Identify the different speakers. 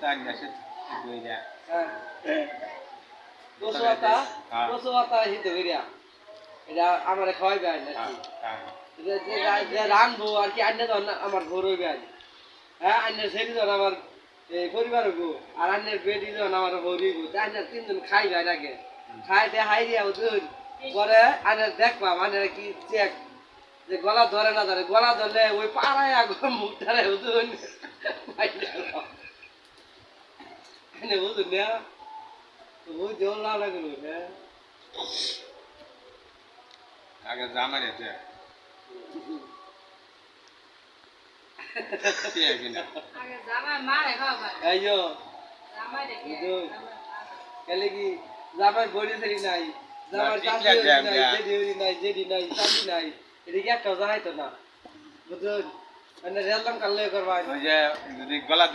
Speaker 1: তাই নেশে দুইয়া
Speaker 2: কচুয়াতা হিতে করিয়া এটা আমার খাওয়াইবে আর নাকি যে রানবো আর কি আন্নে তো আমার ঘর হইবে আর হ্যাঁ আন্নের সেটি যখন আমার পরিবার হইব আর আন্নের বেটি যখন আমার ঘর হইব আন্নের তিনজন খাইবে নাকি খাইতে হাই দিয়া বুঝুন পরে আন্নের দেখবাম আন্নের কি চেক যে গলা ধরে না ধরে গলা ধরলে ওই পাড়ায় আগুন মুখ ধরে বুঝুন বুঝুন না ওই জল না লাগলো হ্যাঁ
Speaker 1: আগে জামাই আছে কি আছে না
Speaker 3: আগে জামাই মারে খাওয়া
Speaker 2: আইয়ো
Speaker 3: জামাই দেখে
Speaker 2: কেলে কি জামাই বড়ি ধরি নাই জামাই চাষি নাই জেডি নাই চাষি নাই এদিকে একটা জানাই তো না বুঝুন মানে রেললাম কালে করবা
Speaker 1: ওই যে যদি গলা